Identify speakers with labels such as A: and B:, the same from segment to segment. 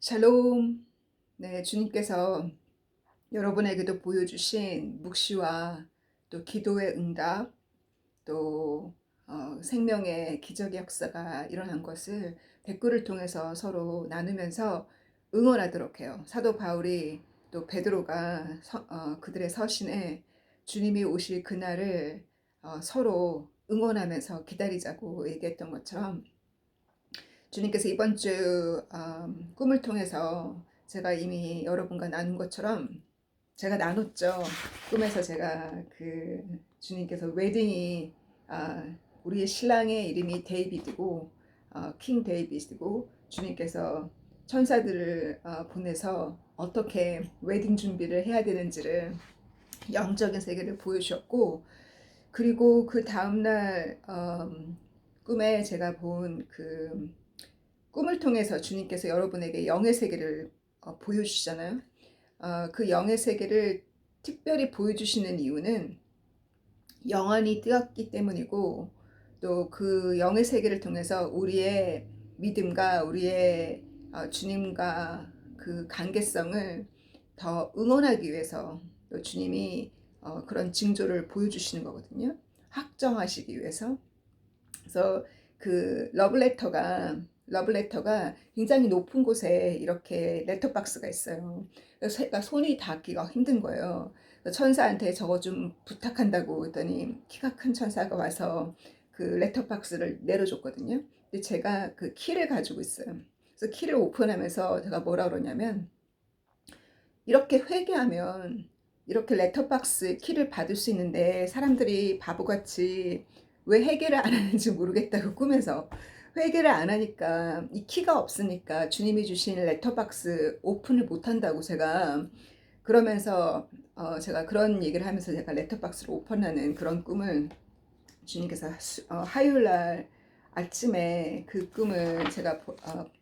A: 샬롬. 네, 주님께서 여러분에게도 보여주신 묵시와 또 기도의 응답, 또 생명의 기적의 역사가 일어난 것을 댓글을 통해서 서로 나누면서 응원하도록 해요. 사도 바울이 또 베드로가 그들의 서신에 주님이 오실 그날을 서로 응원하면서 기다리자고 얘기했던 것처럼, 주님께서 이번 주 꿈을 통해서 제가 이미 여러분과 나눈 것처럼 제가 나눴죠. 꿈에서 제가 주님께서 웨딩이 우리의 신랑의 이름이 데이비드고 킹 데이비드고, 주님께서 천사들을 보내서 어떻게 웨딩 준비를 해야 되는지를 영적인 세계를 보여주셨고, 그리고 그 다음날 꿈에 제가 본 꿈을 통해서 주님께서 여러분에게 영의 세계를 보여주시잖아요. 그 영의 세계를 특별히 보여주시는 이유는 영안이 뜨겁기 때문이고, 또 그 영의 세계를 통해서 우리의 믿음과 우리의 주님과 그 관계성을 더 응원하기 위해서, 또 주님이 그런 징조를 보여주시는 거거든요. 확정하시기 위해서. 그래서 그 러브레터가 굉장히 높은 곳에 이렇게 레터박스가 있어요. 그래서 제가 손이 닿기가 힘든 거예요. 천사한테 저거 좀 부탁한다고 했더니 키가 큰 천사가 와서 그 레터박스를 내려줬거든요. 근데 제가 그 키를 가지고 있어요. 그래서 키를 오픈하면서 제가 뭐라 그러냐면, 이렇게 회개하면 이렇게 레터박스 키를 받을 수 있는데 사람들이 바보같이 왜 회개를 안 하는지 모르겠다고 꿈에서, 회개를 안 하니까 이 키가 없으니까 주님이 주신 레터박스 오픈을 못 한다고 제가 그러면서 제가 그런 얘기를 하면서 제가 레터박스를 오픈하는 그런 꿈을 주님께서 화요일 날 아침에 그 꿈을 제가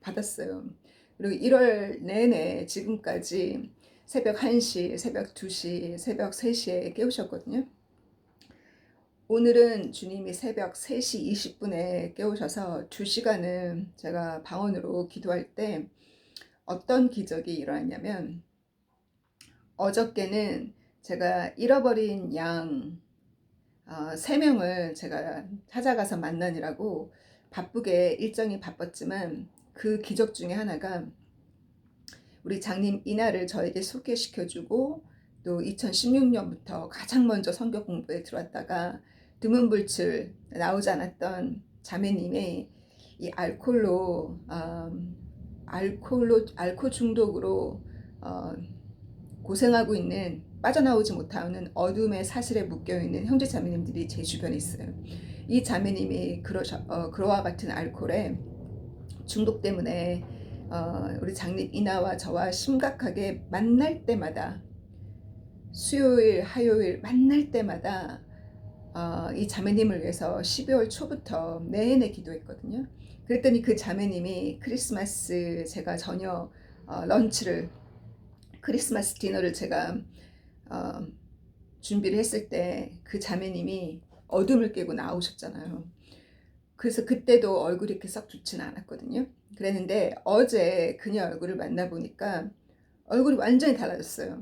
A: 받았어요. 그리고 1월 내내 지금까지 새벽 1시, 새벽 2시, 새벽 3시에 깨우셨거든요. 오늘은 주님이 새벽 3시 20분에 깨우셔서 2시간을 제가 방언으로 기도할 때 어떤 기적이 일어났냐면, 어저께는 제가 잃어버린 양 3명을 제가 찾아가서 만나느라고 바쁘게 일정이 바빴지만, 그 기적 중에 하나가 우리 장님 이나를 저에게 소개시켜주고, 또 2016년부터 가장 먼저 성경 공부에 들어왔다가 드문불출 나오지 않았던 자매님의 이 알코올 중독으로 고생하고 있는, 빠져나오지 못하는 어둠의 사슬에 묶여있는 형제 자매님들이 제 주변에 있어요. 이 자매님이 그러와 같은 알코올에 중독 때문에 우리 장님 이나와 저와 심각하게 만날 때마다, 수요일 화요일 만날 때마다 이 자매님을 위해서 12월 초부터 내내 기도했거든요. 그랬더니 그 자매님이 크리스마스 제가 저녁 런치를, 크리스마스 디너를 제가 준비를 했을 때 그 자매님이 어둠을 깨고 나오셨잖아요. 그래서 그때도 얼굴이 이렇게 썩 좋지는 않았거든요. 그랬는데 어제 그녀 얼굴을 만나보니까 얼굴이 완전히 달라졌어요.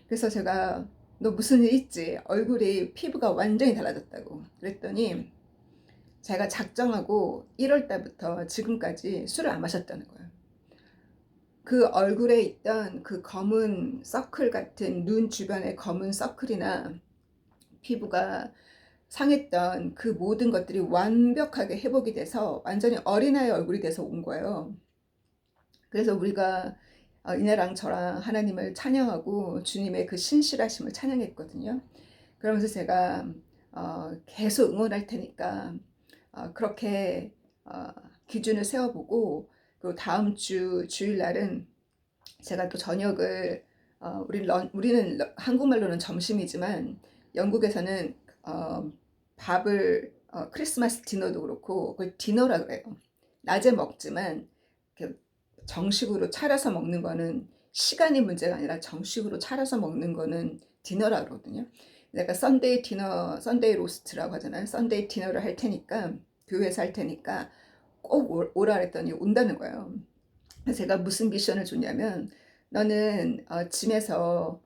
A: 그래서 제가 너 무슨 일 있지? 얼굴이 피부가 완전히 달라졌다고 그랬더니, 제가 작정하고 1월 달부터 지금까지 술을 안 마셨다는 거예요. 그 얼굴에 있던 그 검은 서클 같은, 눈 주변의 검은 서클이나 피부가 상했던 그 모든 것들이 완벽하게 회복이 돼서 완전히 어린아이 얼굴이 돼서 온 거예요. 그래서 우리가 이나랑 저랑 하나님을 찬양하고 주님의 그 신실하심을 찬양했거든요. 그러면서 제가 계속 응원할 테니까 그렇게 기준을 세워보고, 그리고 다음 주 주일날은 제가 또 저녁을 우리는 한국말로는 점심이지만 영국에서는 밥을 크리스마스 디너도 그렇고 그걸 디너라 그래요. 낮에 먹지만 정식으로 차려서 먹는 거는, 시간이 문제가 아니라 정식으로 차려서 먹는 거는 디너라 그러거든요. 내가 썬데이 디너, 썬데이 로스트라고 하잖아요. 썬데이 디너를 할 테니까, 교회에서 할 테니까 꼭 오라 그랬더니 온다는 거예요. 제가 무슨 미션을 줬냐면 너는 짐에서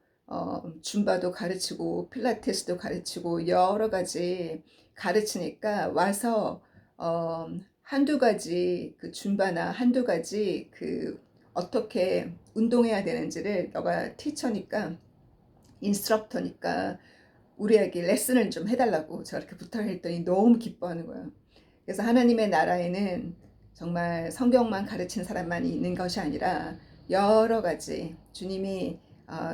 A: 줌바도 가르치고 필라테스도 가르치고 여러 가지 가르치니까 와서 어, 한두 가지 그 줌바나 한두 가지 그 어떻게 운동해야 되는지를 너가 티처니까 인스트럭터니까 우리에게 레슨을 좀 해달라고 제가 이렇게 부탁을 했더니 너무 기뻐하는 거예요. 그래서 하나님의 나라에는 정말 성경만 가르친 사람만 있는 것이 아니라 여러 가지 주님이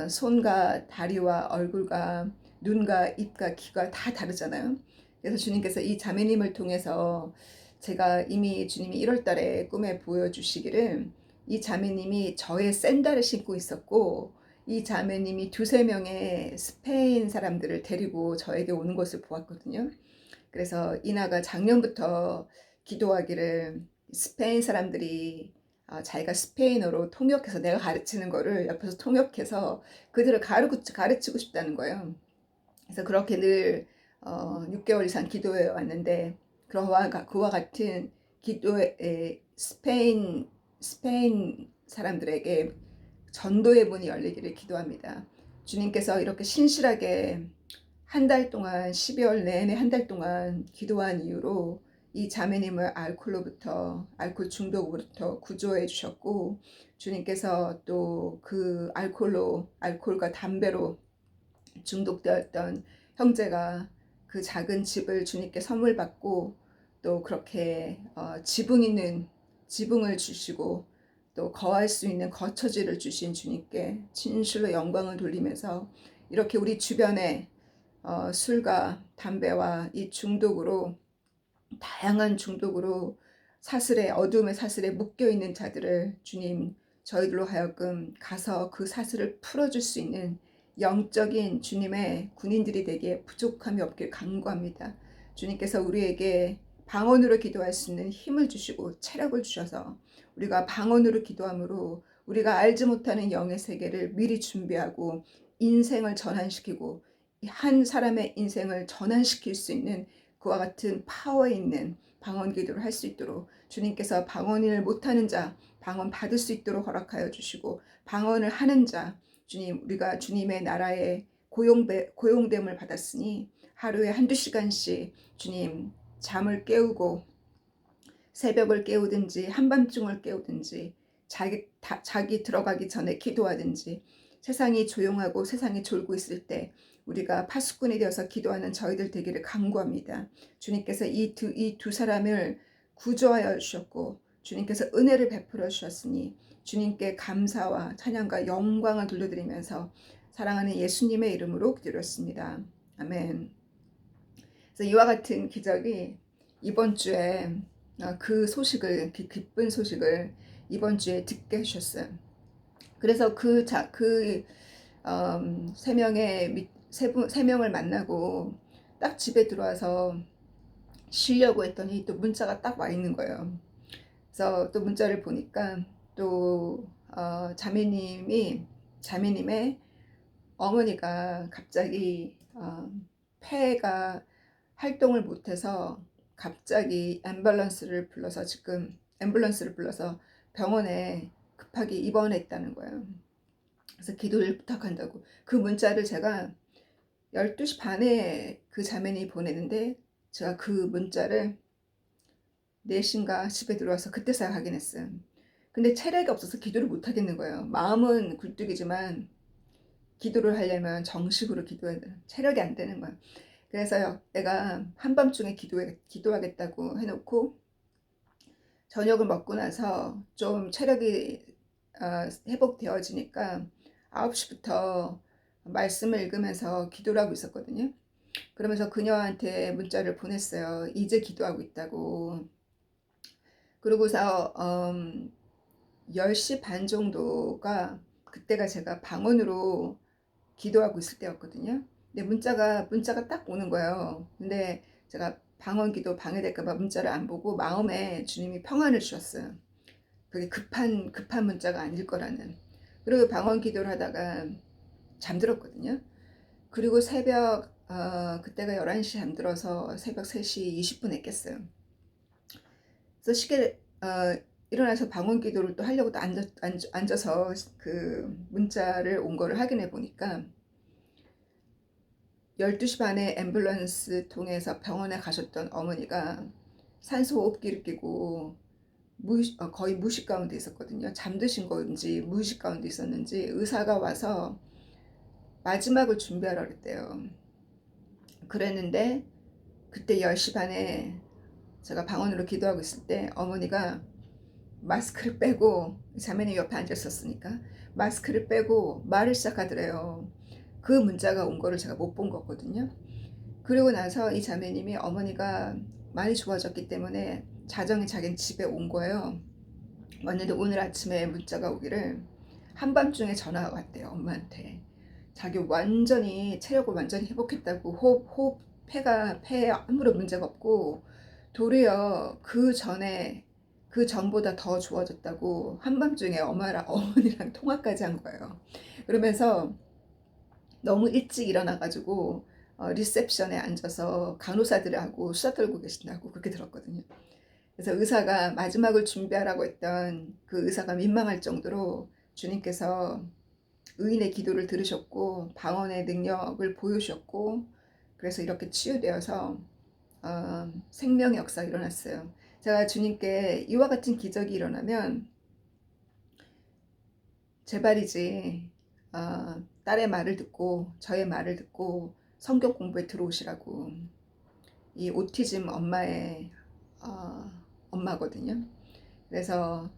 A: 손과 다리와 얼굴과 눈과 입과 귀가 다 다르잖아요. 그래서 주님께서 이 자매님을 통해서 제가 이미 주님이 1월 달에 꿈에 보여주시기를 이 자매님이 저의 샌들을 신고 있었고 이 자매님이 두세 명의 스페인 사람들을 데리고 저에게 오는 것을 보았거든요. 그래서 이나가 작년부터 기도하기를 스페인 사람들이 자기가 스페인어로 통역해서 내가 가르치는 거를 옆에서 통역해서 그들을 가르치고 싶다는 거예요. 그래서 그렇게 늘 6개월 이상 기도해 왔는데 그와 같은 기도에 스페인 사람들에게 전도의 문이 열리기를 기도합니다. 주님께서 이렇게 신실하게 한 달 동안 12월 내내 한 달 동안 기도한 이유로 이 자매님을 알코올 중독으로부터 구조해 주셨고 주님께서 또 그 알코올과 담배로 중독되었던 형제가 그 작은 집을 주님께 선물 받고 또 그렇게 지붕을 주시고 또 거할 수 있는 거처지를 주신 주님께 진실로 영광을 돌리면서 이렇게 우리 주변에 술과 담배와 이 중독으로 다양한 중독으로 어둠의 사슬에 묶여 있는 자들을 주님 저희들로 하여금 가서 그 사슬을 풀어줄 수 있는 영적인 주님의 군인들이 되기에 부족함이 없길 간구합니다. 주님께서 우리에게 방언으로 기도할 수 있는 힘을 주시고 체력을 주셔서 우리가 방언으로 기도함으로 우리가 알지 못하는 영의 세계를 미리 준비하고 인생을 전환시키고 한 사람의 인생을 전환시킬 수 있는 그와 같은 파워 있는 방언 기도를 할 수 있도록 주님께서 방언을 못하는 자 방언 받을 수 있도록 허락하여 주시고 방언을 하는 자 주님 우리가 주님의 나라에 고용됨을 받았으니 하루에 한두 시간씩 주님 잠을 깨우고 새벽을 깨우든지 한밤중을 깨우든지 자기 들어가기 전에 기도하든지 세상이 조용하고 세상이 졸고 있을 때 우리가 파수꾼이 되어서 기도하는 저희들 되기를 간구합니다. 주님께서 이 두 사람을 구조하여 주셨고 주님께서 은혜를 베풀어 주셨으니 주님께 감사와 찬양과 영광을 돌려드리면서 사랑하는 예수님의 이름으로 기도했습니다. 아멘. 그래서 이와 같은 기적이 이번 주에 그 기쁜 소식을 이번 주에 듣게 하셨어요. 그래서 세 명을 만나고 딱 집에 들어와서 쉬려고 했더니 또 문자가 딱 와 있는 거예요. 그래서 또 문자를 보니까 또 자매님의 어머니가 갑자기 폐가 활동을 못해서 갑자기 앰뷸런스를 불러서 병원에 급하게 입원했다는 거예요. 그래서 기도를 부탁한다고. 그 문자를 제가 12시 반에 그 자매님이 보내는데 제가 그 문자를 4시인가 집에 들어와서 그때서야 확인했어요. 근데 체력이 없어서 기도를 못 하겠는 거예요. 마음은 굴뚝이지만 기도를 하려면 정식으로 기도해야 돼요. 체력이 안 되는 거야. 그래서 내가 한밤중에 기도하겠다고 해놓고 저녁을 먹고 나서 좀 체력이 회복되어지니까 9시부터 말씀을 읽으면서 기도를 하고 있었거든요. 그러면서 그녀한테 문자를 보냈어요. 이제 기도하고 있다고. 그러고서 10시 반 정도가 그때가 제가 방언으로 기도하고 있을 때였거든요. 근데 문자가 딱 오는 거예요. 근데 제가 방언 기도 방해될까봐 문자를 안 보고 마음에 주님이 평안을 주셨어요. 그게 급한 문자가 아닐 거라는. 그리고 방언 기도를 하다가 잠들었거든요. 그리고 그때가 11시 잠들어서 새벽 3시 20분에 깼어요. 그래서 일어나서 방언 기도를 또 하려고 또 앉아서 그 문자를 온 거를 확인해 보니까 12시 반에 앰뷸런스 통해서 병원에 가셨던 어머니가 산소 호흡기를 끼고 거의 무식 가운데 있었거든요. 잠드신 건지 무의식 가운데 있었는지 의사가 와서 마지막을 준비하라 그랬대요. 그랬는데 그때 10시 반에 제가 방언으로 기도하고 있을 때 어머니가 마스크를 빼고, 자매님 옆에 앉았었으니까 마스크를 빼고 말을 시작하더래요. 그 문자가 온 거를 제가 못 본 거거든요. 그리고 나서 이 자매님이 어머니가 많이 좋아졌기 때문에 자정에 자기는 집에 온 거예요. 왔는데 오늘 아침에 문자가 오기를 한밤중에 전화가 왔대요. 엄마한테. 자기 완전히 체력을 완전히 회복했다고, 폐에 아무런 문제가 없고 도리어 그 전보다 더 좋아졌다고 한밤중에 어머니랑 통화까지 한 거예요. 그러면서 너무 일찍 일어나가지고 리셉션에 앉아서 간호사들하고 수다 떨고 계신다고 그렇게 들었거든요. 그래서 의사가 마지막을 준비하라고 했던 그 의사가 민망할 정도로 주님께서 의인의 기도를 들으셨고 방언의 능력을 보여주셨고, 그래서 이렇게 치유되어서 생명의 역사가 일어났어요. 제가 주님께 이와 같은 기적이 일어나면 제발이지 딸의 말을 듣고 저의 말을 듣고 성경 공부에 들어오시라고. 이 오티즘 엄마의 엄마거든요. 그래서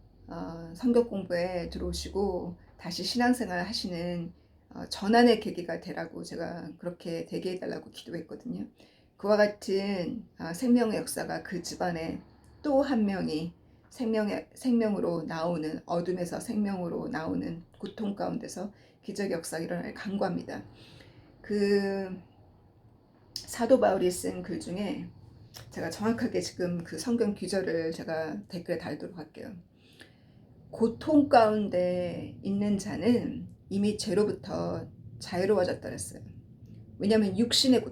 A: 성경 공부에 들어오시고 다시 신앙생활 하시는 전환의 계기가 되라고 제가 그렇게 되게 해달라고 기도했거든요. 그와 같은 생명의 역사가 그 집안에 또 한 명이 생명으로 나오는, 어둠에서 생명으로 나오는 고통 가운데서 기적의 역사가 일어날 간구합니다. 그 사도 바울이 쓴 글 중에 제가 정확하게 지금 그 성경 귀절을 제가 댓글에 달도록 할게요. 고통 가운데 있는 자는 이미 죄로부터 자유로워졌다 그랬어요. 왜냐하면 육신의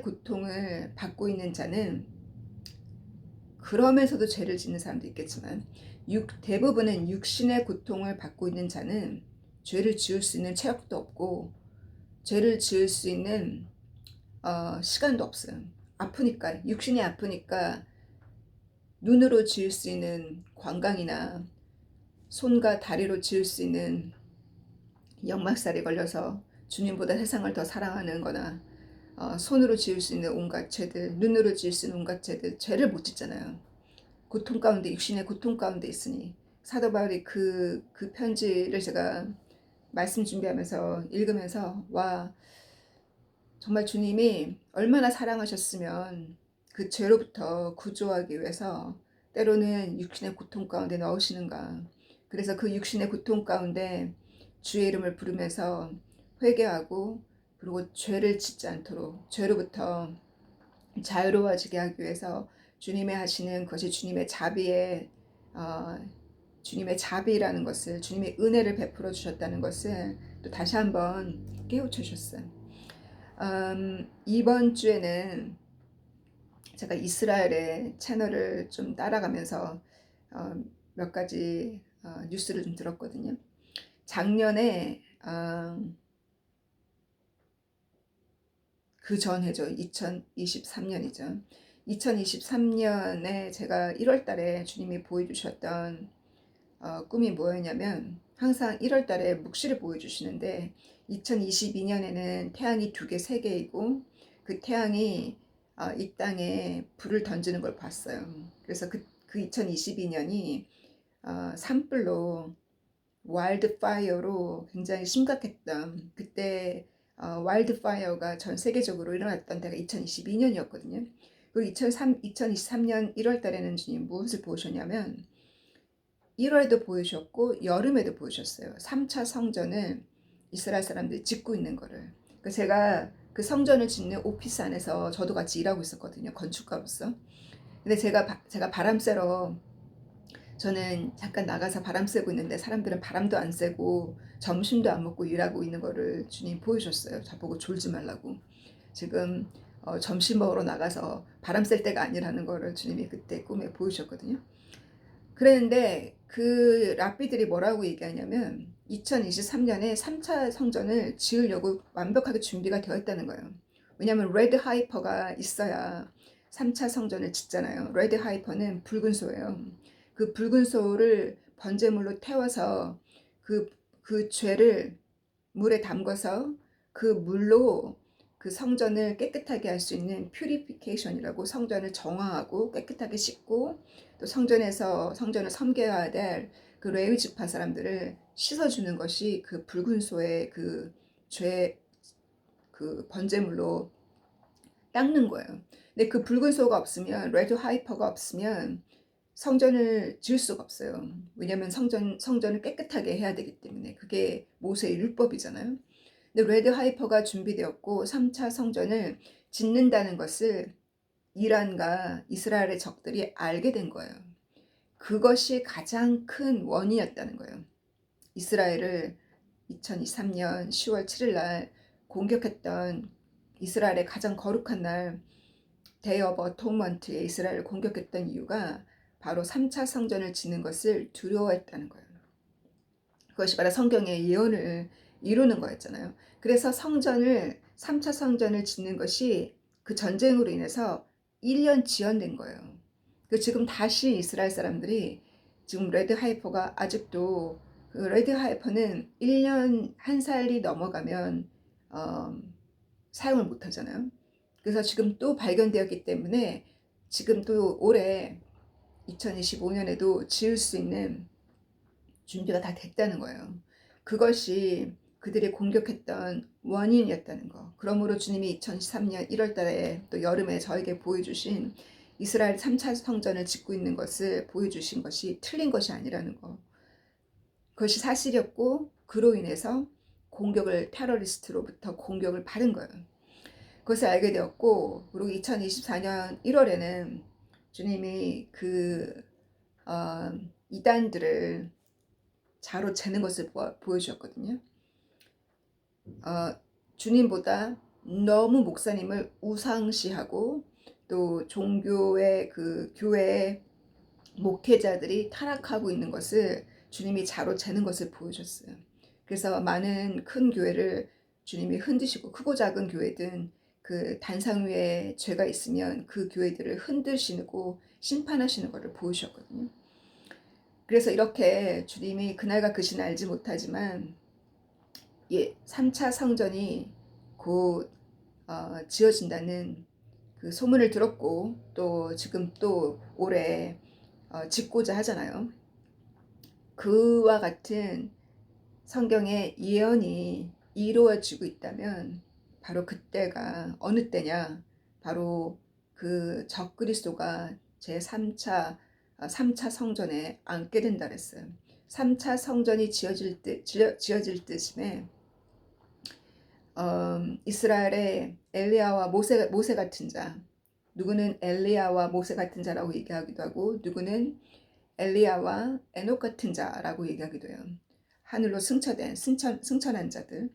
A: 고통을 받고 있는 자는, 그러면서도 죄를 짓는 사람도 있겠지만 대부분은 육신의 고통을 받고 있는 자는 죄를 지을 수 있는 체력도 없고 죄를 지을 수 있는 시간도 없어요. 아프니까, 육신이 아프니까 눈으로 지을 수 있는 관광이나 손과 다리로 지을 수 있는 역막살이 걸려서 주님보다 세상을 더 사랑하는 거나 손으로 지을 수 있는 온갖 죄들, 눈으로 지을 수 있는 온갖 죄들, 죄를 못 짓잖아요. 고통 가운데, 육신의 고통 가운데 있으니. 사도 바울이 그 편지를 제가 말씀 준비하면서 읽으면서, 와, 정말 주님이 얼마나 사랑하셨으면 그 죄로부터 구조하기 위해서 때로는 육신의 고통 가운데 넣으시는가. 그래서 그 육신의 고통 가운데 주의 이름을 부르면서 회개하고, 그리고 죄를 짓지 않도록, 죄로부터 자유로워지게 하기 위해서 주님의 하시는 것이 주님의 자비라는 것을, 주님의 은혜를 베풀어 주셨다는 것을 또 다시 한번 깨우쳐 주셨어요. 이번 주에는 제가 이스라엘의 채널을 좀 따라가면서 몇 가지 뉴스를 좀 들었거든요. 작년에 그 전해죠. 2023년이죠. 2023년에 제가 1월 달에 주님이 보여주셨던 꿈이 뭐였냐면, 항상 1월 달에 묵시를 보여주시는데 2022년에는 태양이 2개, 3개이고 그 태양이 이 땅에 불을 던지는 걸 봤어요. 그래서 그 2022년이 산불로, 와일드 파이어로 굉장히 심각했던, 그때 와일드 파이어가 전 세계적으로 일어났던 때가 2022년이었거든요. 그리고 2023년 1월 달에는 주님 무엇을 보여주셨냐면, 1월에도 보여주셨고 여름에도 보여주셨어요. 3차 성전을 이스라엘 사람들이 짓고 있는 거를. 그러니까 제가 그 성전을 짓는 오피스 안에서 저도 같이 일하고 있었거든요. 건축가로서. 근데 제가 바람 쐬러, 저는 잠깐 나가서 바람 쐬고 있는데 사람들은 바람도 안 쐬고 점심도 안 먹고 일하고 있는 거를 주님 보여줬어요. 저보고 졸지 말라고. 지금 점심 먹으러 나가서 바람 쐴 때가 아니라는 거를 주님이 그때 꿈에 보여주셨거든요. 그랬는데 그 랍비들이 뭐라고 얘기하냐면 2023년에 3차 성전을 지으려고 완벽하게 준비가 되어 있다는 거예요. 왜냐하면 레드 하이퍼가 있어야 3차 성전을 짓잖아요. 레드 하이퍼는 붉은 소예요. 그 붉은 소를 번제물로 태워서 그, 그 죄를 물에 담궈서 그 물로 그 성전을 깨끗하게 할 수 있는 퓨리피케이션이라고, 성전을 정화하고 깨끗하게 씻고 또 성전을 섬겨야 될 그 레위 지파 사람들을 씻어주는 것이 그 붉은 소의 그 죄 그 번제물로 닦는 거예요. 근데 그 붉은 소가 없으면, 레드 하이퍼가 없으면 성전을 지을 수가 없어요. 왜냐하면 성전을 깨끗하게 해야 되기 때문에. 그게 모세의 율법이잖아요. 근데 레드 하이퍼가 준비되었고 3차 성전을 짓는다는 것을 이란과 이스라엘의 적들이 알게 된 거예요. 그것이 가장 큰 원인이었다는 거예요. 이스라엘을 2023년 10월 7일 날 공격했던, 이스라엘의 가장 거룩한 날 데이 오브 어토먼트에 이스라엘을 공격했던 이유가 바로 3차 성전을 짓는 것을 두려워했다는 거예요. 그것이 바로 성경의 예언을 이루는 거였잖아요. 그래서 3차 성전을 짓는 것이 그 전쟁으로 인해서 1년 지연된 거예요. 지금 다시 이스라엘 사람들이, 지금 레드 하이퍼가 아직도, 그 레드 하이퍼는 1년 한 살이 넘어가면 사용을 못 하잖아요. 그래서 지금 또 발견되었기 때문에 지금 또 올해 2025년에도 지을 수 있는 준비가 다 됐다는 거예요. 그것이 그들이 공격했던 원인이었다는 거. 그러므로 주님이 2013년 1월 달에 또 여름에 저에게 보여주신 이스라엘 3차 성전을 짓고 있는 것을 보여주신 것이 틀린 것이 아니라는 거. 그것이 사실이었고, 그로 인해서 테러리스트로부터 공격을 받은 거예요. 그것을 알게 되었고, 그리고 2024년 1월에는 주님이 이단들을 자로 재는 것을 보여주셨거든요. 주님보다 너무 목사님을 우상시하고 또 종교의 그 교회의 목회자들이 타락하고 있는 것을 주님이 자로 재는 것을 보여줬어요. 그래서 많은 큰 교회를 주님이 흔드시고, 크고 작은 교회든 그 단상 위에 죄가 있으면 그 교회들을 흔드시고 심판하시는 것을 보여주셨거든요. 그래서 이렇게 주님이 그날과 그 시는 알지 못하지만 3차 성전이 곧 지어진다는 그 소문을 들었고, 또 지금 또 올해 짓고자 하잖아요. 그와 같은 성경의 예언이 이루어지고 있다면 바로 그때가 어느 때냐, 바로 그 적그리스도가 제3차 3차 성전에 앉게 된다 그랬어요. 3차 성전이 지어질 때쯤에 이스라엘의 엘리야와 모세 같은 자, 누구는 엘리야와 모세 같은 자라고 얘기하기도 하고, 누구는 엘리야와 에녹 같은 자라고 얘기하기도 해요. 하늘로 승천한 자들.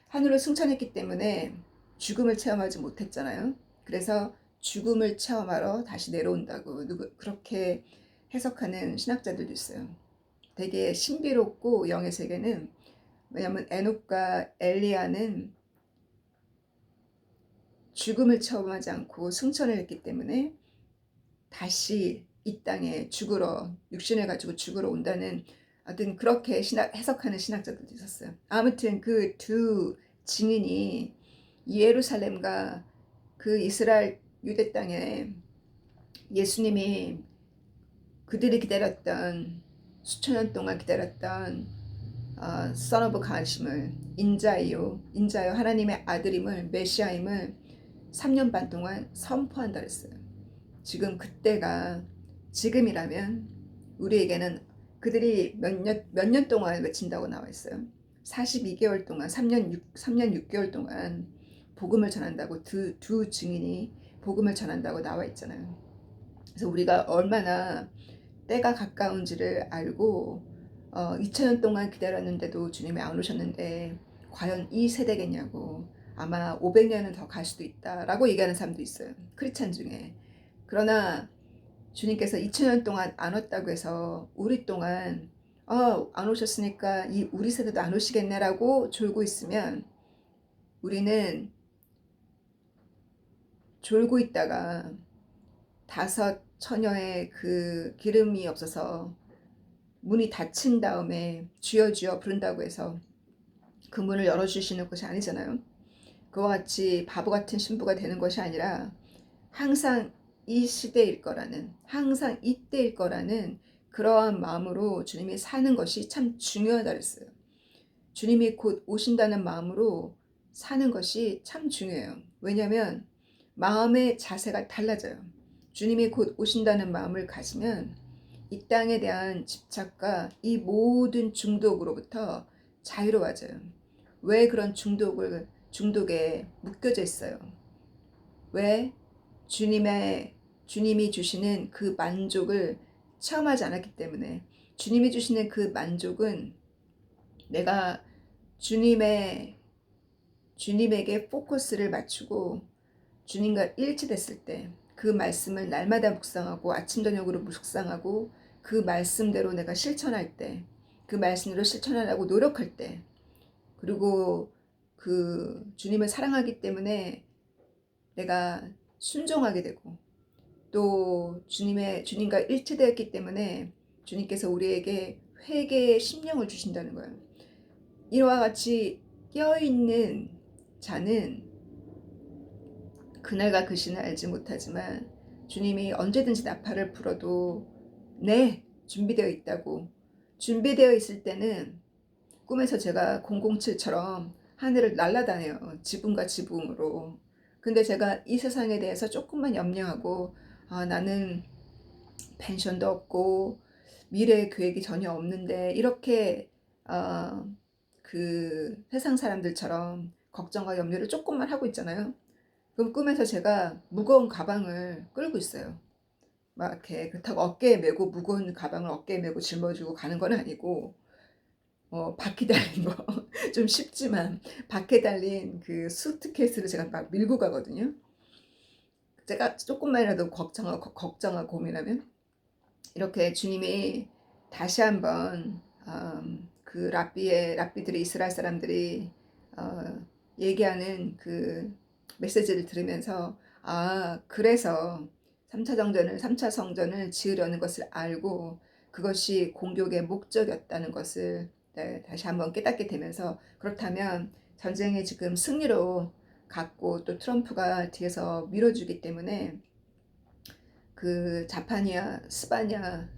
A: 하늘로 승천했기 때문에 죽음을 체험하지 못했잖아요. 그래서 죽음을 체험하러 다시 내려온다고 그렇게 해석하는 신학자들도 있어요. 되게 신비롭고 영의 세계는, 왜냐하면 에녹과 엘리야는 죽음을 체험하지 않고 승천을 했기 때문에 다시 이 땅에 육신을 가지고 죽으러 온다는, 어떤 그렇게 해석하는 신학자들도 있었어요. 아무튼 그 두 증인이 예루살렘과 그 이스라엘 유대 땅에 예수님이 그들이 기다렸던, 수천 년 동안 기다렸던 Son of God임을, 인자요 하나님의 아들임을, 메시아임을 3년 반 동안 선포한다 그랬어요. 지금 그때가 지금이라면 우리에게는, 그들이 몇 년 동안 외친다고 나와 있어요. 42개월 동안, 3년 6개월 동안 복음을 전한다고, 두 증인이 복음을 전한다고 나와 있잖아요. 그래서 우리가 얼마나 때가 가까운지를 알고 2000년 동안 기다렸는데도 주님이 안 오셨는데 과연 이 세대겠냐고, 아마 500년은 더 갈 수도 있다라고 얘기하는 사람도 있어요, 크리스찬 중에. 그러나 주님께서 2000년 동안 안 왔다고 해서 우리 동안 안 오셨으니까 이 우리 세대도 안 오시겠네라고 졸고 있으면 우리는 졸고 있다가 다섯 처녀의 그 기름이 없어서 문이 닫힌 다음에 주여 주여 부른다고 해서 그 문을 열어주시는 것이 아니잖아요. 그와 같이 바보 같은 신부가 되는 것이 아니라 항상 이 시대일 거라는, 항상 이때일 거라는 그러한 마음으로 주님이 사는 것이 참 중요하다 그랬어요. 주님이 곧 오신다는 마음으로 사는 것이 참 중요해요. 왜냐하면 마음의 자세가 달라져요. 주님이 곧 오신다는 마음을 가지면 이 땅에 대한 집착과 이 모든 중독으로부터 자유로워져요. 왜 그런 중독에 묶여져 있어요? 왜? 주님이 주시는 그 만족을 체험하지 않았기 때문에. 주님이 주시는 그 만족은 내가 주님에게 포커스를 맞추고 주님과 일치됐을 때, 그 말씀을 날마다 묵상하고 아침 저녁으로 묵상하고 그 말씀대로 내가 실천할 때, 그 말씀대로 실천하려고 노력할 때, 그리고 그 주님을 사랑하기 때문에 내가 순종하게 되고, 또 주님과 일치되었기 때문에 주님께서 우리에게 회개의 심령을 주신다는 거예요. 이와 같이 깨어있는 자는 그날과 그 시는 알지 못하지만 주님이 언제든지 나팔을 불어도 네, 준비되어 있다고. 준비되어 있을 때는 꿈에서 제가 007처럼 하늘을 날아다녀요. 지붕과 지붕으로. 근데 제가 이 세상에 대해서 조금만 염려하고 나는 펜션도 없고 미래 계획이 전혀 없는데 이렇게 그 세상 사람들처럼 걱정과 염려를 조금만 하고 있잖아요. 그럼 꿈에서 제가 무거운 가방을 끌고 있어요. 막 이렇게 그렇다고 어깨에 메고 무거운 가방을 어깨에 메고 짊어지고 가는 건 아니고 바퀴 달린 거 좀 쉽지만 바퀴 달린 그 수트케이스를 제가 막 밀고 가거든요. 제가 조금만이라도 걱정하고 고민하면 이렇게 주님이 다시 한번 그 랍비들이 이스라엘 사람들이 얘기하는 그 메시지를 들으면서 그래서 3차 성전을 지으려는 것을 알고 그것이 공격의 목적이었다는 것을 다시 한번 깨닫게 되면서, 그렇다면 전쟁의 지금 승리로 갔고 또 트럼프가 뒤에서 밀어주기 때문에 그 자파니아 스바냐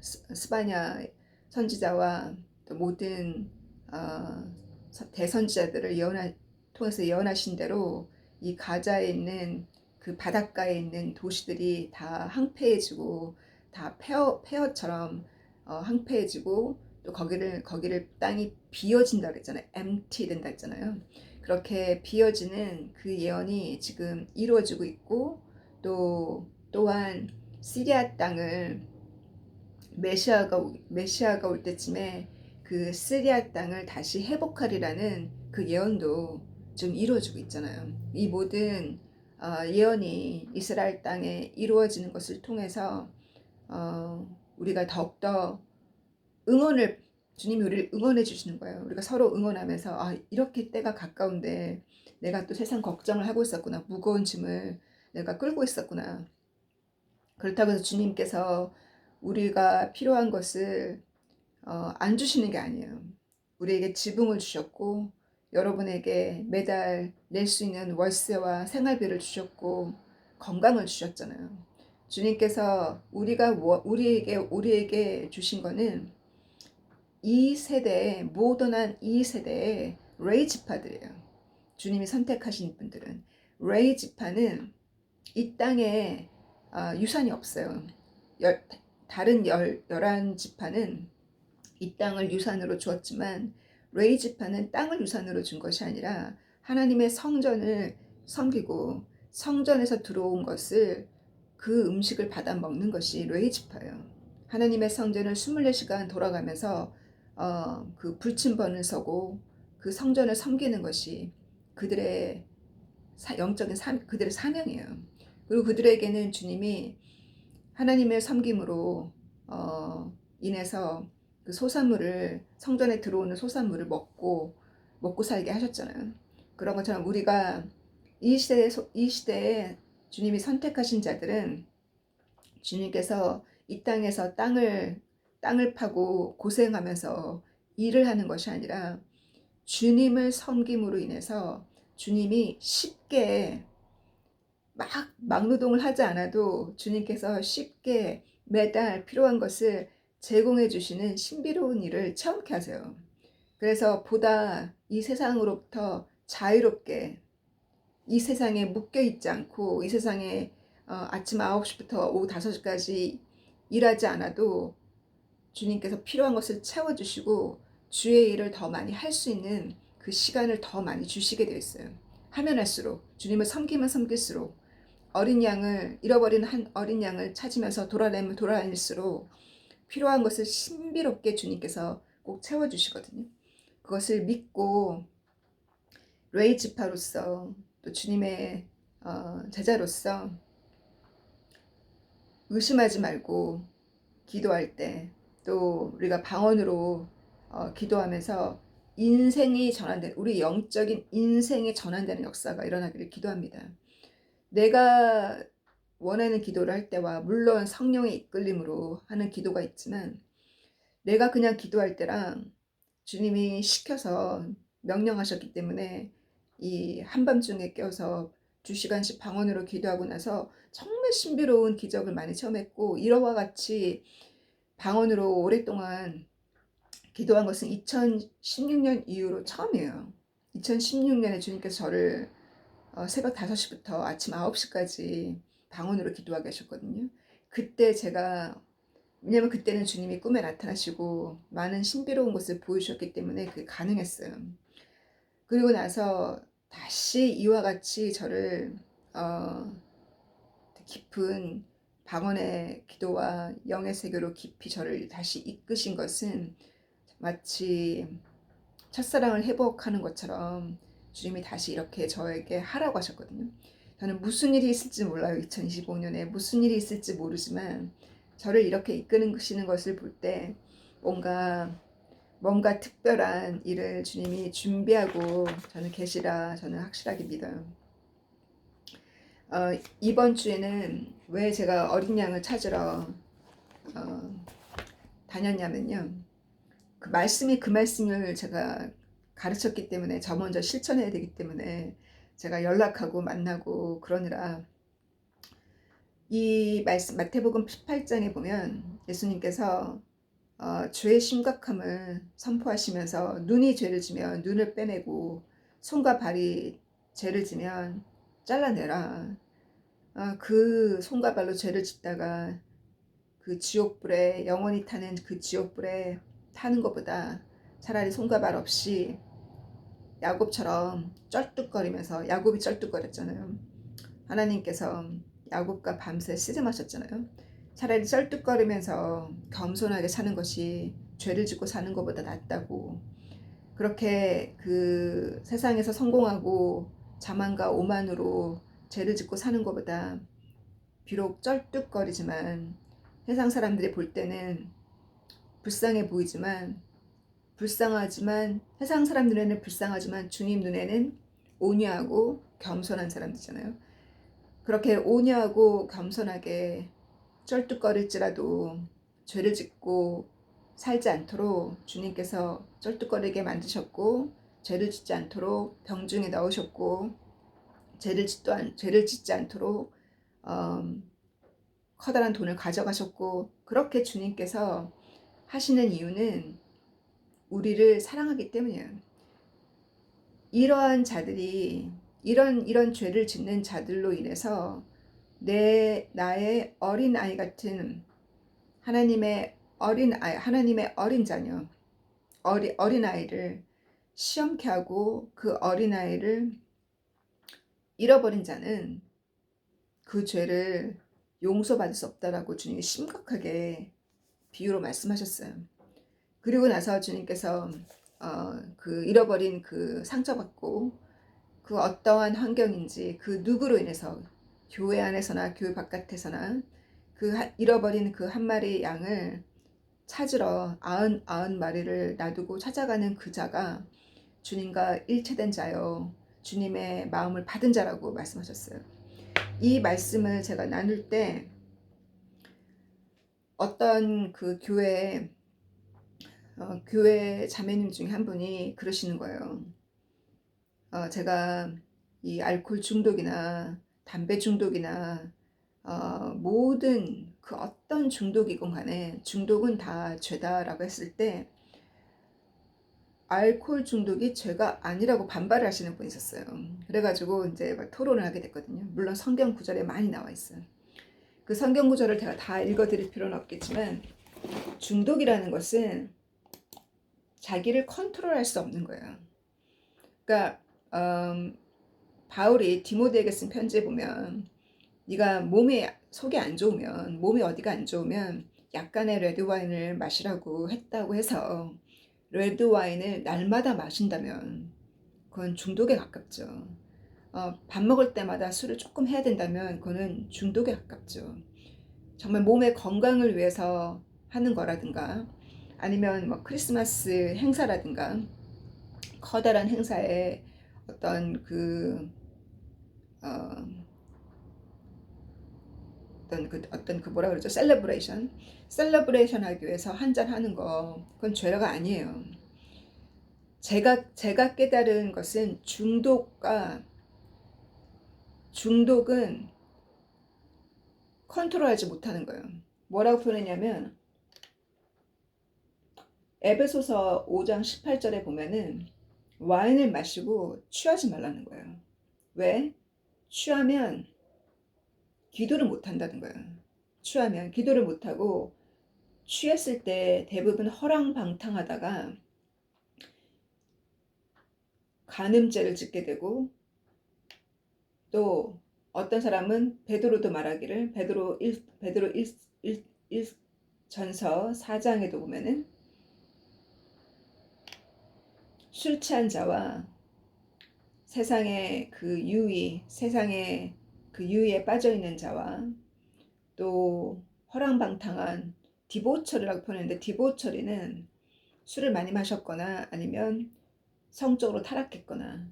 A: 선지자와 또 모든 대선지자들을 통해서 예언하신 대로 이 가자에 있는 그 바닷가에 있는 도시들이 다 항폐해지고 다 폐허처럼 항폐해지고 또 거기를 땅이 비어진다 그랬잖아요. empty 된다 했잖아요. 그렇게 비어지는 그 예언이 지금 이루어지고 있고, 또한 시리아 땅을 메시아가 올 때쯤에 그 시리아 땅을 다시 회복하리라는 그 예언도 좀 이루어지고 있잖아요. 이 모든 예언이 이스라엘 땅에 이루어지는 것을 통해서 우리가 더욱더 주님이 우리를 응원해 주시는 거예요. 우리가 서로 응원하면서 이렇게 때가 가까운데 내가 또 세상 걱정을 하고 있었구나. 무거운 짐을 내가 끌고 있었구나. 그렇다고 해서 주님께서 우리가 필요한 것을 안 주시는 게 아니에요. 우리에게 지붕을 주셨고 여러분에게 매달 낼 수 있는 월세와 생활비를 주셨고 건강을 주셨잖아요. 주님께서 우리에게 주신 거는 모던한 이 세대의 레이 지파들이에요. 주님이 선택하신 분들은 레이 지파는 이 땅에 유산이 없어요. 다른 11지파는 이 땅을 유산으로 주었지만 레이 지파는 땅을 유산으로 준 것이 아니라 하나님의 성전을 섬기고 성전에서 들어온 것을 그 음식을 받아 먹는 것이 레이 지파예요. 하나님의 성전을 24시간 돌아가면서 그 불침번을 서고 그 성전을 섬기는 것이 그들의 영적인 그들의 사명이에요. 그리고 그들에게는 주님이 하나님의 섬김으로 인해서 그 소산물을 성전에 들어오는 소산물을 먹고 살게 하셨잖아요. 그런 것처럼 우리가 이 시대에 주님이 선택하신 자들은 주님께서 이 땅에서 땅을 파고 고생하면서 일을 하는 것이 아니라 주님을 섬김으로 인해서 주님이 쉽게 막노동을 하지 않아도 주님께서 쉽게 매달 필요한 것을 제공해 주시는 신비로운 일을 체험케 하세요. 그래서 보다 이 세상으로부터 자유롭게, 이 세상에 묶여 있지 않고, 이 세상에 아침 9시부터 오후 5시까지 일하지 않아도 주님께서 필요한 것을 채워주시고 주의 일을 더 많이 할 수 있는 그 시간을 더 많이 주시게 되어 있어요. 하면 할수록, 주님을 섬기면 섬길수록, 잃어버린 한 어린 양을 찾으면서 돌아다닐수록 필요한 것을 신비롭게 주님께서 꼭 채워주시거든요. 그것을 믿고 레이 지파로서, 또 주님의 제자로서 의심하지 말고 기도할 때, 또 우리가 방언으로 기도하면서 우리 영적인 인생이 전환되는 역사가 일어나기를 기도합니다. 내가 원하는 기도를 할 때와, 물론 성령의 이끌림으로 하는 기도가 있지만, 내가 그냥 기도할 때랑 주님이 시켜서 명령하셨기 때문에 이 한밤중에 깨어서 2시간씩 방언으로 기도하고 나서 정말 신비로운 기적을 많이 체험했고, 이러와 같이 방언으로 오랫동안 기도한 것은 2016년 이후로 처음이에요. 2016년에 주님께서 저를 새벽 5시부터 아침 9시까지 방언으로 기도하게 하셨거든요. 그때 왜냐면 그때는 주님이 꿈에 나타나시고 많은 신비로운 것을 보여주셨기 때문에 그게 가능했어요. 그리고 나서 다시 이와 같이 저를 깊은 방언의 기도와 영의 세계로 깊이 저를 다시 이끄신 것은 마치 첫사랑을 회복하는 것처럼 주님이 다시 이렇게 저에게 하라고 하셨거든요. 저는 무슨 일이 있을지 몰라요. 2025년에 무슨 일이 있을지 모르지만 저를 이렇게 이끄시는 것을 볼 때 뭔가 특별한 일을 주님이 준비하고 계시라 저는 확실하게 믿어요. 이번 주에는 왜 제가 어린 양을 찾으러 다녔냐면요. 그 말씀을 제가 가르쳤기 때문에 저 먼저 실천해야 되기 때문에 제가 연락하고 만나고 그러느라, 이 말씀 마태복음 18장에 보면 예수님께서 죄의 심각함을 선포하시면서 눈이 죄를 지면 눈을 빼내고 손과 발이 죄를 지면 잘라내라. 그 손과 발로 죄를 짓다가 그 지옥불에 영원히 타는 그 지옥불에 타는 것보다 차라리 손과 발 없이 야곱처럼 쩔뚝거리면서, 야곱이 쩔뚝거렸잖아요. 하나님께서 야곱과 밤새 씨름하셨잖아요. 차라리 쩔뚝거리면서 겸손하게 사는 것이 죄를 짓고 사는 것보다 낫다고. 그렇게 그 세상에서 성공하고 자만과 오만으로 죄를 짓고 사는 것보다, 비록 쩔뚝거리지만 세상 사람들이 볼 때는 불쌍해 보이지만, 세상 사람들에는 불쌍하지만 주님 눈에는 온유하고 겸손한 사람들이잖아요. 그렇게 온유하고 겸손하게 쩔뚝거릴지라도 죄를 짓고 살지 않도록 주님께서 쩔뚝거리게 만드셨고, 죄를 짓지 않도록 병중에 넣으셨고, 죄를 짓지 않도록 커다란 돈을 가져가셨고, 그렇게 주님께서 하시는 이유는 우리를 사랑하기 때문이에요. 이러한 자들이, 이런 죄를 짓는 자들로 인해서 나의 어린 아이 같은 하나님의 어린 자녀, 어린 아이를 시험케 하고, 그 어린 아이를 잃어버린 자는 그 죄를 용서받을 수 없다라고 주님이 심각하게 비유로 말씀하셨어요. 그리고 나서 주님께서 그 잃어버린 그 상처받고, 그 어떠한 환경인지 그 누구로 인해서, 교회 안에서나 교회 바깥에서나 잃어버린 그 한 마리 양을 찾으러 90마리를 놔두고 찾아가는 그 자가 주님과 일체된 자요, 주님의 마음을 받은 자라고 말씀하셨어요. 이 말씀을 제가 나눌 때 어떤 그 교회 자매님 중에 한 분이 그러시는 거예요. 제가 이 알코올 중독이나 담배 중독이나 모든 그 어떤 중독이건 간에 중독은 다 죄다라고 했을 때 알코올 중독이 죄가 아니라고 반발을 하시는 분이 있었어요. 그래가지고 이제 막 토론을 하게 됐거든요. 물론 성경 구절에 많이 나와 있어요. 그 성경 구절을 제가 다 읽어드릴 필요는 없겠지만 중독이라는 것은 자기를 컨트롤할 수 없는 거예요. 그러니까 바울이 디모데에게 쓴 편지에 보면 네가 속이 안 좋으면, 몸이 어디가 안 좋으면 약간의 레드와인을 마시라고 했다고 해서 레드와인을 날마다 마신다면 그건 중독에 가깝죠. 밥 먹을 때마다 술을 조금 해야 된다면 그거는 중독에 가깝죠. 정말 몸의 건강을 위해서 하는 거라든가 아니면 뭐 크리스마스 행사라든가 커다란 행사에 어떤 어떤 그 뭐라 그러죠? 셀러브레이션 하기 위해서 한잔 하는 거, 그건 죄가 아니에요. 제가 깨달은 것은 중독은 컨트롤하지 못하는 거예요. 뭐라고 표현했냐면 에베소서 5장 18절에 보면은 와인을 마시고 취하지 말라는 거예요. 왜? 취하면 기도를 못 한다는 거예요. 취하면 기도를 못 하고 취했을 때 대부분 허랑방탕하다가 간음죄를 짓게 되고, 또 어떤 사람은 베드로도 말하기를 베드로 1 전서 4장에도 보면은 술 취한 자와 세상의 그 유의에 빠져 있는 자와 또 허랑방탕한 디보처리라고 표현했는데, 디보처리는 술을 많이 마셨거나 아니면 성적으로 타락했거나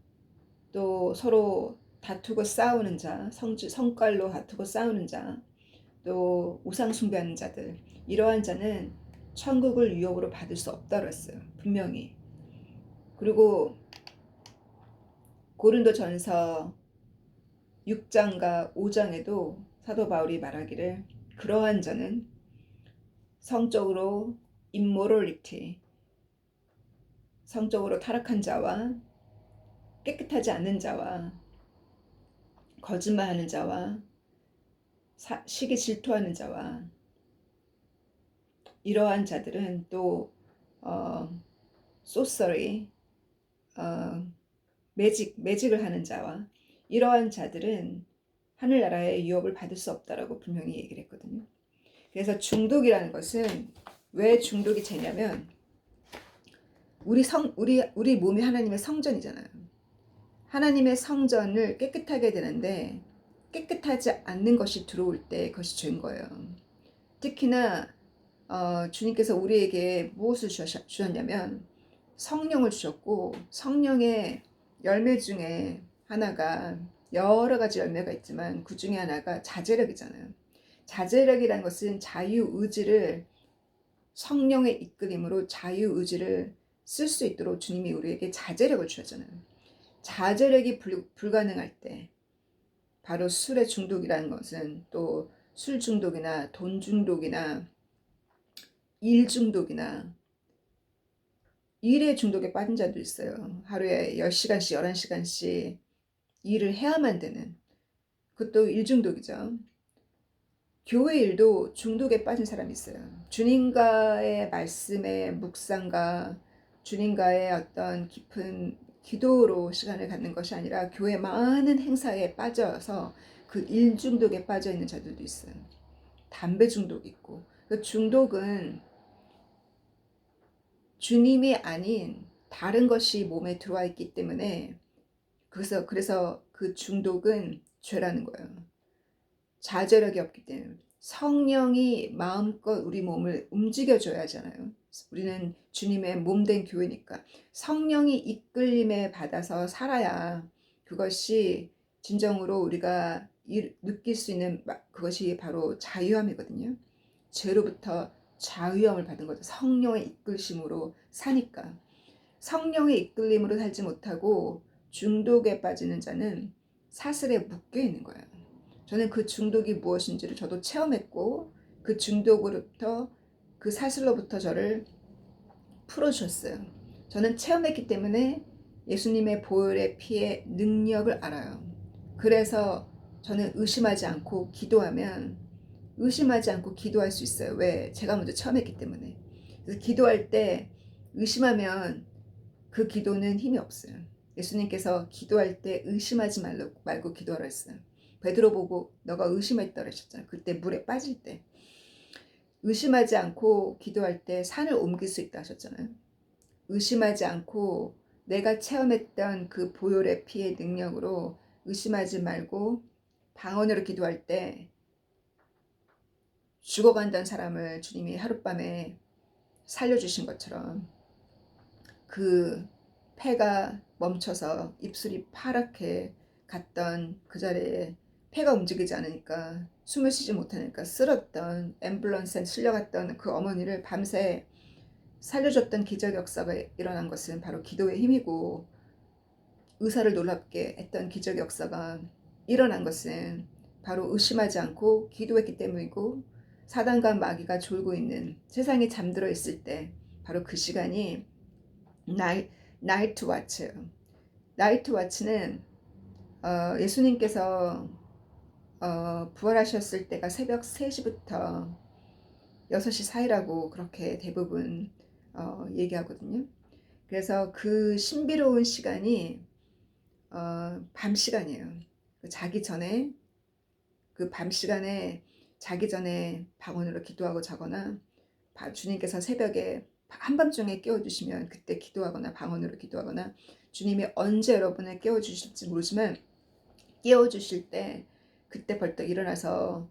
A: 또 서로 다투고 싸우는 자, 성깔로 다투고 싸우는 자, 또 우상 숭배하는 자들, 이러한 자는 천국을 유업으로 받을 수 없다고 했어요. 분명히. 그리고 고린도전서 6장과 5장에도 사도 바울이 말하기를 그러한 자는 성적으로 immoral, 성적으로 타락한 자와 깨끗하지 않는 자와 거짓말하는 자와 시기 질투하는 자와 이러한 자들은 또 sorcery, 매직을 하는 자와 이러한 자들은 하늘나라의 유업을 받을 수 없다라고 분명히 얘기를 했거든요. 그래서 중독이라는 것은 왜 중독이 죄냐면 우리 몸이 하나님의 성전이잖아요. 하나님의 성전을 깨끗하게 되는데 깨끗하지 않는 것이 들어올 때 그것이 죄인 거예요. 특히나 주님께서 우리에게 무엇을 주셨냐면 성령을 주셨고, 성령의 열매 중에 하나가, 여러 가지 열매가 있지만 그 중에 하나가 자제력이잖아요. 자제력이라는 것은 자유의지를, 성령의 이끌림으로 자유의지를 쓸 수 있도록 주님이 우리에게 자제력을 주셨잖아요. 자제력이 불가능할 때, 바로 술의 중독이라는 것은 또 술 중독이나 돈 중독이나 일 중독이나 일의 중독에 빠진 자도 있어요. 하루에 10시간씩 11시간씩 일을 해야만 되는, 그것도 일 중독이죠. 교회 일도 중독에 빠진 사람이 있어요. 주님과의 말씀의 묵상과 주님과의 어떤 깊은 기도로 시간을 갖는 것이 아니라 교회 많은 행사에 빠져서 그 일 중독에 빠져 있는 자들도 있어요. 담배 중독 있고. 그 중독은 주님이 아닌 다른 것이 몸에 들어와 있기 때문에, 그래서 그 중독은 죄라는 거예요. 자제력이 없기 때문에. 성령이 마음껏 우리 몸을 움직여줘야 하잖아요. 우리는 주님의 몸된 교회니까 성령이 이끌림에 받아서 살아야 그것이 진정으로 우리가 느낄 수 있는 그것이 바로 자유함이거든요. 죄로부터 자유함을 받은 거죠. 성령의 이끌심으로 사니까. 성령의 이끌림으로 살지 못하고 중독에 빠지는 자는 사슬에 묶여 있는 거예요. 저는 그 중독이 무엇인지를 저도 체험했고 그 중독으로부터 그 사슬로부터 저를 풀어주셨어요. 저는 체험했기 때문에 예수님의 보혈의 피의 능력을 알아요. 그래서 저는 의심하지 않고 기도할 수 있어요. 왜? 제가 먼저 체험했기 때문에. 그래서 기도할 때 의심하면 그 기도는 힘이 없어요. 예수님께서 기도할 때 의심하지 말고 기도하라 했어요. 베드로 보고 너가 의심했다 그러셨잖아요. 그때 물에 빠질 때. 의심하지 않고 기도할 때 산을 옮길 수 있다 하셨잖아요. 의심하지 않고 내가 체험했던 그 보혈의 피의 능력으로 의심하지 말고 방언으로 기도할 때 죽어간다는 사람을 주님이 하룻밤에 살려주신 것처럼 그 폐가 멈춰서 입술이 파랗게 갔던 그 자리에 폐가 움직이지 않으니까 숨을 쉬지 못하니까 쓰러졌던 앰뷸런스에 실려갔던 그 어머니를 밤새 살려줬던 기적 역사가 일어난 것은 바로 기도의 힘이고 의사를 놀랍게 했던 기적 역사가 일어난 것은 바로 의심하지 않고 기도했기 때문이고 사단과 마귀가 졸고 있는 세상이 잠들어 있을 때 바로 그 시간이 나이트 와치예요. 나이트 와치는 예수님께서 부활하셨을 때가 새벽 3시부터 6시 사이라고 그렇게 대부분 얘기하거든요. 그래서 그 신비로운 시간이 밤 시간이에요. 자기 전에 그 밤 시간에 자기 전에 방언으로 기도하고 자거나 주님께서 새벽에 한밤중에 깨워주시면 그때 기도하거나 방언으로 기도하거나 주님이 언제 여러분을 깨워주실지 모르지만 깨워주실 때 그때 벌떡 일어나서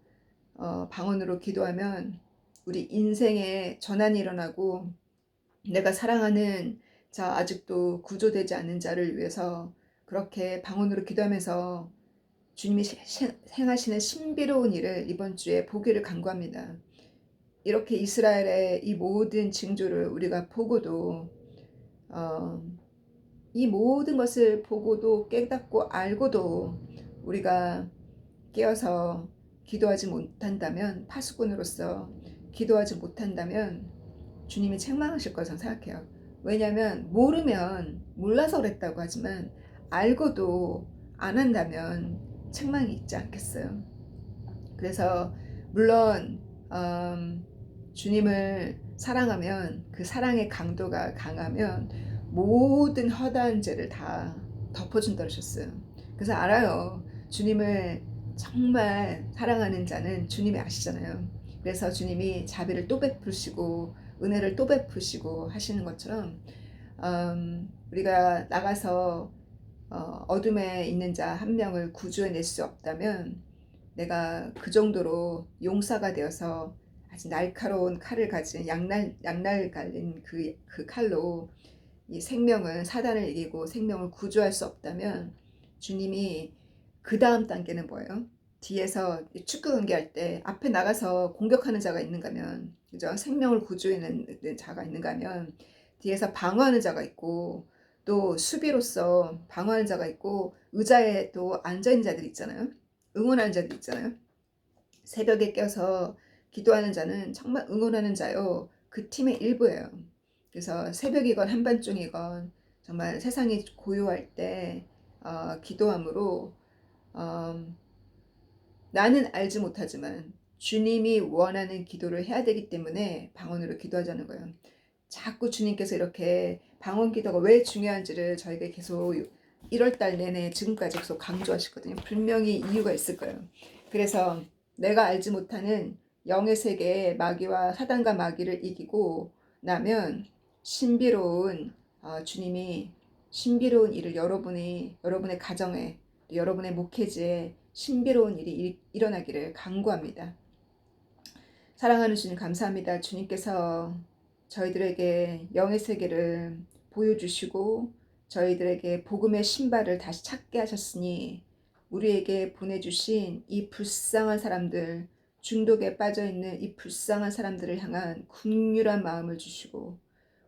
A: 방언으로 기도하면 우리 인생에 전환이 일어나고 내가 사랑하는 자 아직도 구조되지 않는 자를 위해서 그렇게 방언으로 기도하면서 주님이 행하시는 신비로운 일을 이번 주에 보기를 간구합니다. 이렇게 이스라엘의 이 모든 징조를 우리가 보고도 이 모든 것을 보고도 깨닫고 알고도 우리가 깨어서 기도하지 못한다면 파수꾼으로서 기도하지 못한다면 주님이 책망하실 거라고 생각해요. 왜냐하면 모르면 몰라서 그랬다고 하지만 알고도 안 한다면 책망이 있지 않겠어요. 그래서 물론 주님을 사랑하면 그 사랑의 강도가 강하면 모든 허다한 죄를 다 덮어준다 그러셨어요. 그래서 알아요. 주님을 정말 사랑하는 자는 주님이 아시잖아요. 그래서 주님이 자비를 또 베푸시고 은혜를 또 베푸시고 하시는 것처럼 우리가 나가서 어둠에 있는 자 한 명을 구조해낼 수 없다면 내가 그 정도로 용사가 되어서 아주 날카로운 칼을 가진 양날 갈린 그 칼로 이 생명을 사단을 이기고 생명을 구조할 수 없다면 주님이 그 다음 단계는 뭐예요? 뒤에서 축구 경기할 때 앞에 나가서 공격하는 자가 있는가면 그죠? 생명을 구조해내는 자가 있는가면 뒤에서 방어하는 자가 있고 또 수비로서 방어하는 자가 있고 의자에 또 앉아있는 자들이 있잖아요. 응원하는 자들 있잖아요. 새벽에 깨어서 기도하는 자는 정말 응원하는 자요. 그 팀의 일부예요. 그래서 새벽이건 한밤중이건 정말 세상이 고요할 때 기도함으로 나는 알지 못하지만 주님이 원하는 기도를 해야 되기 때문에 방언으로 기도하자는 거예요. 자꾸 주님께서 이렇게 방언 기도가 왜 중요한지를 저에게 계속 1월달 내내 지금까지 계속 강조하시거든요. 분명히 이유가 있을 거예요. 그래서 내가 알지 못하는 영의 세계의 마귀와 사단과 마귀를 이기고 나면 신비로운 주님이 신비로운 일을 여러분의 가정에 여러분의 목회지에 신비로운 일이 일어나기를 간구합니다. 사랑하는 주님 감사합니다. 주님께서 저희들에게 영의 세계를 보여주시고 저희들에게 복음의 신발을 다시 찾게 하셨으니 우리에게 보내주신 이 불쌍한 사람들, 중독에 빠져있는 이 불쌍한 사람들을 향한 긍휼한 마음을 주시고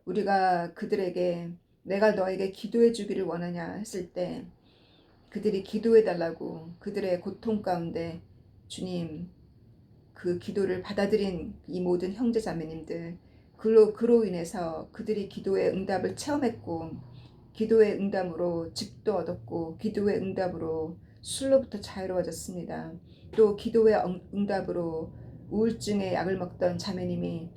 A: 우리가 그들에게 내가 너에게 기도해 주기를 원하냐 했을 때 그들이 기도해 달라고 그들의 고통 가운데 주님 그 기도를 받아들인 이 모든 형제 자매님들 그로 인해서 그들이 기도의 응답을 체험했고 기도의 응답으로 집도 얻었고 기도의 응답으로 술로부터 자유로워졌습니다. 또 기도의 응답으로 우울증의 약을 먹던 자매님이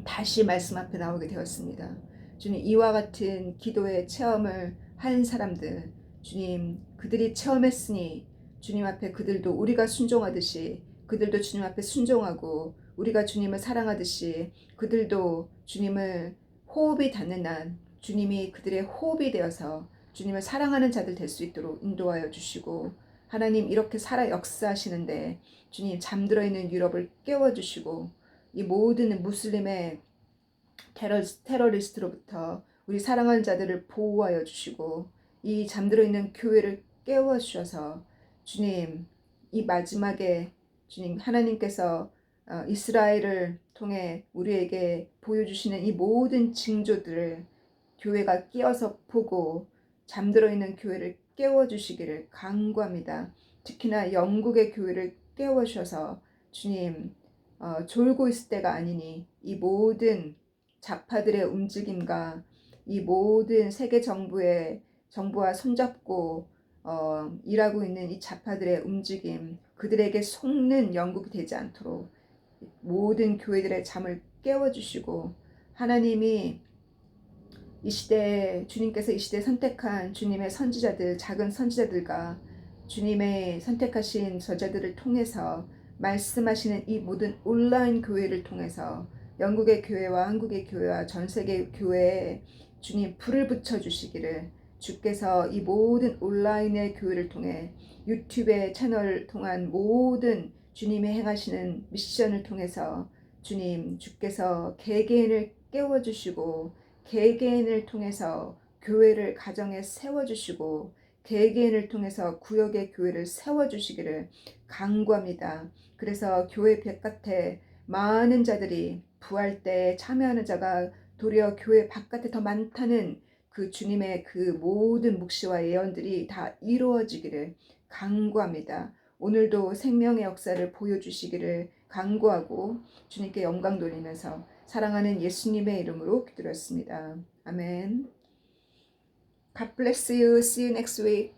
A: 다시 말씀 앞에 나오게 되었습니다. 주님 이와 같은 기도의 체험을 한 사람들 주님 그들이 체험했으니 주님 앞에 그들도 우리가 순종하듯이 그들도 주님 앞에 순종하고 우리가 주님을 사랑하듯이 그들도 주님을 호흡이 닿는 날 주님이 그들의 호흡이 되어서 주님을 사랑하는 자들 될 수 있도록 인도하여 주시고 하나님 이렇게 살아 역사하시는데 주님 잠들어 있는 유럽을 깨워주시고 이 모든 무슬림의 테러리스트로부터 우리 사랑하는 자들을 보호하여 주시고 이 잠들어 있는 교회를 깨워 주셔서 주님 이 마지막에 주님 하나님께서 이스라엘을 통해 우리에게 보여주시는 이 모든 징조들을 교회가 깨어서 보고 잠들어 있는 교회를 깨워 주시기를 간구합니다. 특히나 영국의 교회를 깨워 주셔서 주님 졸고 있을 때가 아니니 이 모든 좌파들의 움직임과 이 모든 세계 정부와 손잡고 일하고 있는 이 좌파들의 움직임 그들에게 속는 영국이 되지 않도록 모든 교회들의 잠을 깨워주시고 하나님이 이 시대에 주님께서 이 시대에 선택한 주님의 선지자들 작은 선지자들과 주님의 선택하신 저자들을 통해서 말씀하시는 이 모든 온라인 교회를 통해서 영국의 교회와 한국의 교회와 전 세계 교회에 주님 불을 붙여주시기를 주께서 이 모든 온라인의 교회를 통해 유튜브의 채널을 통한 모든 주님이 행하시는 미션을 통해서 주님 주께서 개개인을 깨워주시고 개개인을 통해서 교회를 가정에 세워주시고 개개인을 통해서 구역의 교회를 세워주시기를 간구합니다. 그래서 교회 바깥에 많은 자들이 부활 때 참여하는 자가 도리어 교회 바깥에 더 많다는 그 주님의 그 모든 묵시와 예언들이 다 이루어지기를 간구합니다. 오늘도 생명의 역사를 보여주시기를 간구하고 주님께 영광 돌리면서 사랑하는 예수님의 이름으로 기도했습니다. 아멘. God bless you. See you next week.